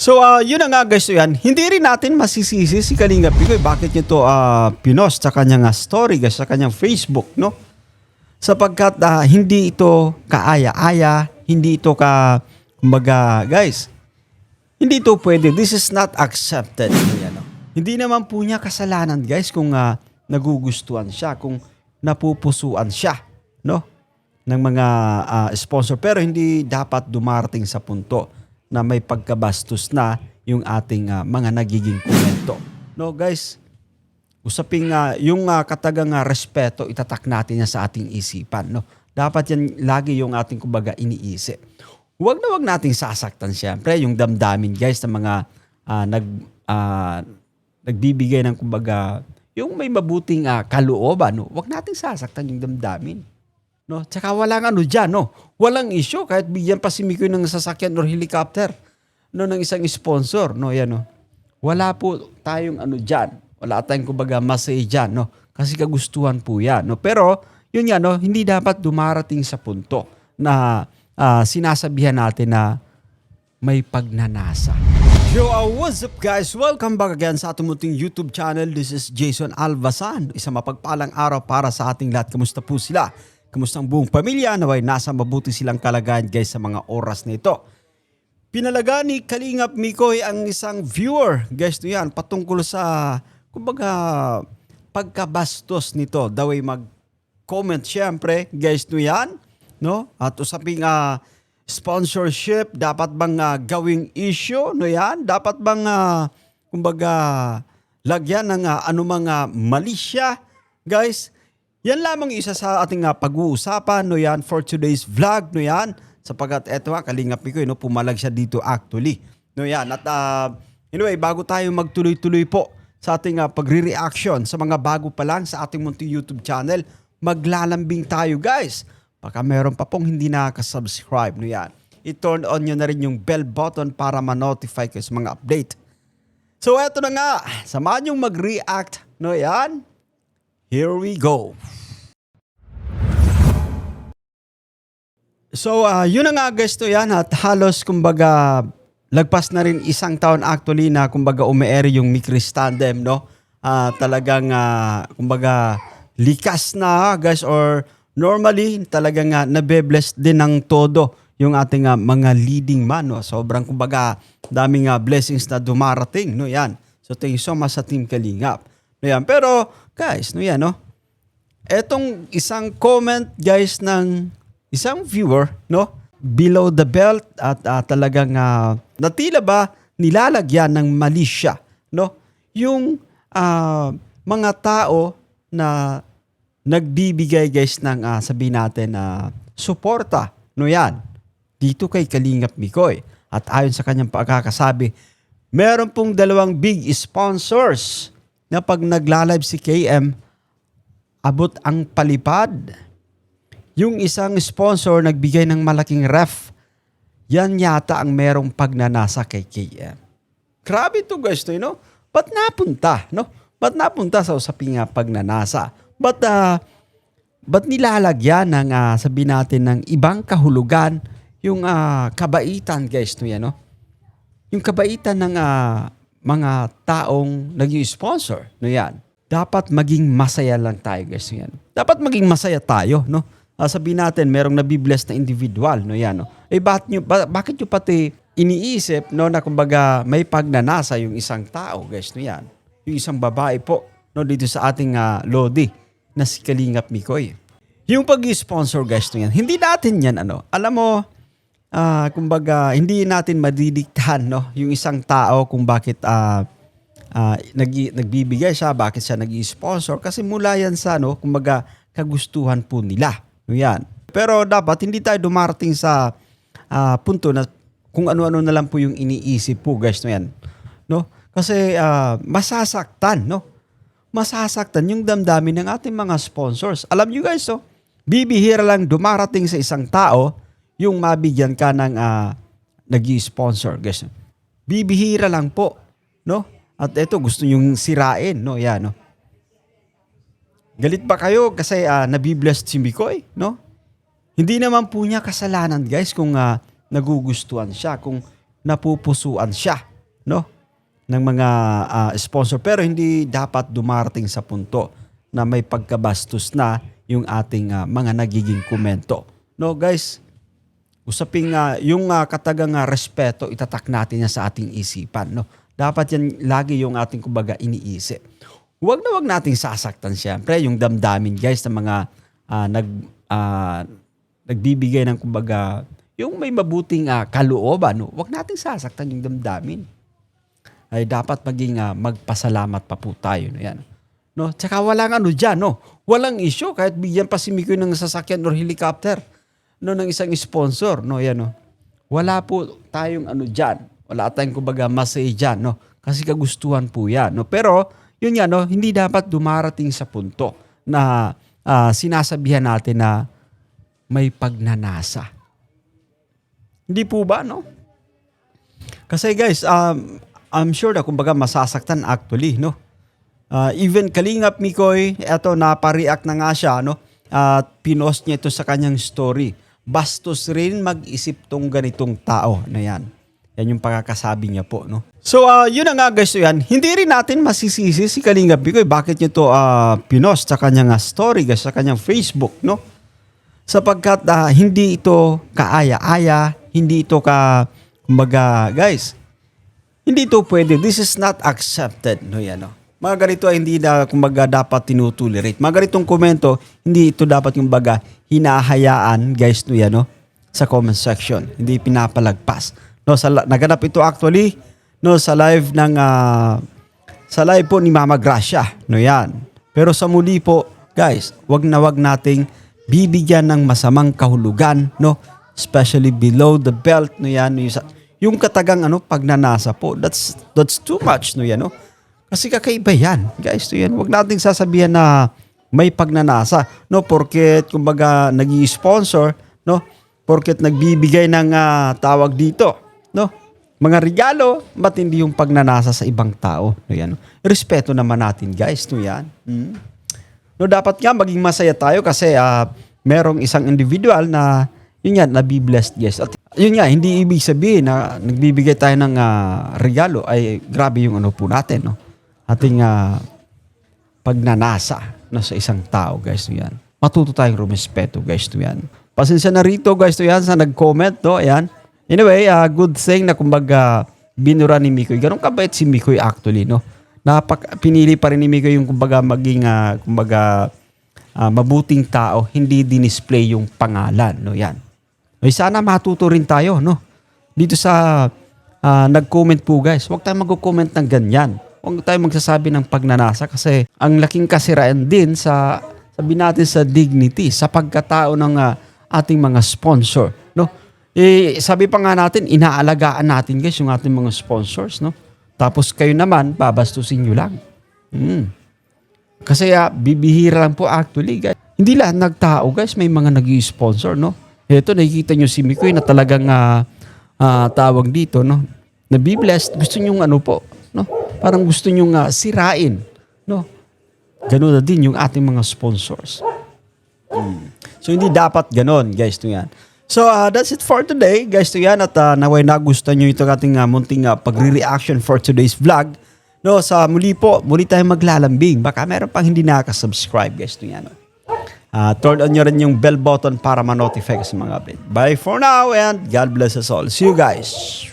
So, yun na nga guys, so yan. Hindi rin natin masisisi si Kalingap Picoy. Bakit niya to pinost sa kanyang story guys, sa kanyang Facebook, no? Sapagkat hindi ito kaaya-aya, hindi ito kumbaga, guys, hindi ito pwede. This is not accepted. Yan, no? Hindi naman po niya kasalanan guys kung nagugustuhan siya, kung napupusuan siya, no? Ng mga sponsor. Pero hindi dapat dumarating sa punto na may pagkabastos na yung ating mga nagiging komento. No, guys, usaping yung katagang respeto, itatak natin yan sa ating isipan. No? Dapat yan lagi yung ating kumbaga iniisip. Huwag nating sasaktan siyempre yung damdamin guys ng mga nagbibigay ng kumbaga yung may mabuting kalooban. No? Huwag nating sasaktan yung damdamin. No? Tsaka walang dyan, no? Walang issue kahit bigyan pa si Mikoy ng sasakyan or helicopter, no, ng isang sponsor, no? Yan, no? Wala po tayong dyan. Wala tayong kumbaga masay dyan, no? Kasi kagustuhan po yan, no? Pero yun nga, no, hindi dapat dumarating sa punto na sinasabihan natin na may pagnanasa. Yo, what's up guys? Welcome back again sa ating munting YouTube channel. This is Jason Alvasan. Isang mapagpalang araw para sa ating lahat. Kamusta po sila? Kamusta ang buong pamilya? Naway nasa mabuti silang kalagayan guys sa mga oras na ito. Pinalaga ni Kalingap Mikoy ang isang viewer guys no yan patungkol sa kumbaga pagkabastos nito. Daw ay mag-comment syempre guys no yan, no? At usaping sponsorship, dapat bang gawing issue no yan? Dapat bang kumbaga lagyan ng anumang mali siya guys? Yan lamang isa sa ating pag-uusapan no yan for today's vlog no yan. Sapagat eto Kalingap Mikoy no pumalag siya dito actually. No yan at anyway bago tayo magtuloy-tuloy po sa ating pagre-reaction sa mga bago pa lang sa ating munting YouTube channel, maglalambing tayo guys. Baka meron pa pong hindi nakaka-subscribe no yan. I-turn on nyo na rin yung bell button para ma-notify kayo sa mga update. So eto na nga, samahan yung mag-react no yan. Here we go. So, yun na nga guys to yan at halos kumbaga lagpas na rin isang taon actually na kumbaga ume-air yung Mikris Tandem, no? Talagang kumbaga likas na guys or normally talagang nabe-bless din ng todo yung ating mga leading man, no? Sobrang kumbaga daming blessings na dumarating, no? Yan. So, thank you so much sa Team Kalingap. No, yan. Pero guys, no yan, no? Etong isang comment guys ng isang viewer, no? Below the belt at talagang natila ba nilalagyan ng mali siya, no? Yung mga tao na nagbibigay guys ng sabihin natin suporta, no yan? Dito kay Kalingap Mikoy. At ayon sa kanyang pagkakasabi, meron pong dalawang big sponsors na pag nagla-live si KM, abot ang palipad. Yung isang sponsor nagbigay ng malaking ref, yan yata ang merong pagnanasa kay KM. Grabe to guys, no, you know? Ba't napunta, no? Ba't napunta sa usaping pagnanasa? Ba't nilalagyan ng, sabihin natin, ng ibang kahulugan yung kabaitan guys, no, yan, no? Yung kabaitan ng mga taong nag-sponsor, no yan. Dapat maging masaya lang tayo guys, no yan. Dapat maging masaya tayo, no. Sabihin natin merong nabibless na individual, no yan, no. Bakit nyo pati iniisip, no, na kumbaga may pagnanasa yung isang tao guys, no yan. Yung isang babae po, no, dito sa ating Lodi na si Kalingap Mikoy. Yung pag-sponsor guys, no yan. Hindi natin yan alam mo. Kumbaga hindi natin madidiktahan no yung isang tao kung bakit nagbibigay siya, bakit siya nag-sponsor kasi mula yan sa kumbaga kagustuhan po nila, no yan. Pero dapat hindi tayo dumarating sa punto na kung ano-ano na lang po yung iniisip po guys, no yan, no? Kasi masasaktan, no? Masasaktan yung damdamin ng ating mga sponsors. Alam niyo guys, no? Bibihira lang dumarating sa isang tao yung mabigyan ka ng nag-i-sponsor, guys. Bibihira lang po, no? At ito, gusto nyong sirain, no? Yan, no? Galit ba kayo kasi nabibless si Mikoy, no? Hindi naman po niya kasalanan, guys, kung nagugustuhan siya, kung napupusuan siya, no, ng mga sponsor, pero hindi dapat dumarating sa punto na may pagkabastos na yung ating mga nagiging komento. No, guys, usaping yung katagang respeto, itatak natin yan sa ating isipan. No? Dapat yan lagi yung ating kumbaga iniisip. Huwag na huwag nating sasaktan siyempre yung damdamin, guys, ng mga nagbibigay ng kumbaga yung may mabuting kalooban. No? Huwag nating sasaktan yung damdamin. Ay dapat maging magpasalamat pa po tayo. No? Yan. No? Tsaka walang dyan. No? Walang issue kahit bigyan pa si Mikoy ng sasakyan or helicopter. No, ng isang sponsor, no, yan, no. Wala po tayong diyan. Wala tayong kumbaga masay diyan, no. Kasi kagustuhan po 'yan, no. Pero yun nga, no, hindi dapat dumarating sa punto na sinasabihan natin na may pagnanasa. Hindi po ba, no? Kasi guys, I'm sure na kumbaga masasaktan actually, no. Even Kalingap Mikoy, eto napareact na nga siya, no. At pinost niya ito sa kanyang story. Bastos rin mag-isip tong ganitong tao na yan. Yan yung pagkakasabi niya po, no? So, yun na nga guys, so yan. Hindi rin natin masisisi si Kalingap Mikoy. Bakit niya to pinost sa kanyang story, guys, sa kanyang Facebook, no? Sapagkat hindi ito kaaya-aya, hindi ito kumbaga, guys, hindi ito pwede. This is not accepted, no? Yan, no? Mga ganito ay hindi na kumbaga dapat tinutolerate. Mga ganitong komento, hindi ito dapat kumbaga hinahayaan, guys, no yan, no? Sa comment section. Hindi pinapalagpas. No, naganap ito actually no sa live ng sa live po ni Mama Gracia, no yan. Pero sa muli po, guys, wag na wag nating bibigyan ng masamang kahulugan, no? Especially below the belt, no yan, yung katagang pagnanasa po. That's too much, no yan, no? Kasi kakaiba yan, guys. So yan, huwag nating sasabihan na may pagnanasa. No, porket kumbaga nag-i-sponsor, no? Porket nagbibigay ng tawag dito, no? Mga regalo, ba't hindi yung pagnanasa sa ibang tao? No, yan. Respeto naman natin, guys. No, yan. No, dapat nga maging masaya tayo kasi merong isang individual na yun yan, nabiblessed, guys. At yun nga, hindi ibig sabihin na nagbibigay tayo ng regalo ay grabe yung po natin, no? Ating pagnanasa na sa isang tao, guys, to yan. Matuto tayong rumespeto, guys, to yan. Pasensya na rito, guys, to yan, sa nag-comment, to, ayan. Anyway, good thing na kumbaga binura ni Mikoy. Ganun kabait si Mikoy actually, no? Pinili pa rin ni Mikoy yung kumbaga maging, mabuting tao, hindi dinisplay yung pangalan, no? Yan. Ay, sana matuto rin tayo, no? Dito sa nag-comment po, guys, huwag tayong mag-comment ng ganyan. Huwag tayo magsasabi ng pagnanasa kasi ang laking kasiraan din sa sabi natin sa dignity, sa pagkatao ng ating mga sponsor, no? Sabi pa nga natin, inaalagaan natin, guys, yung ating mga sponsors, no? Tapos kayo naman, babastusin nyo lang. Kasi bibihira lang po actually, guys. Hindi lahat nagtao, guys, may mga nag-i-sponsor, no? Ito, nakikita nyo si Mikoy na talagang tawag dito, no? Nabiblessed, gusto nyo po, no? Parang gusto nyo sirain, no? Ganun na din yung ating mga sponsors. So, hindi dapat ganun, guys, to yan. So, that's it for today, guys, to yan. At naway nagustuhan nyo itong ating munting pagre-reaction for today's vlog. No, sa muli tayong maglalambing. Baka meron pang hindi nakaka-subscribe, guys, to yan. Turn on nyo rin yung bell button para ma-notify sa mga update. Bye for now and God bless us all. See you guys.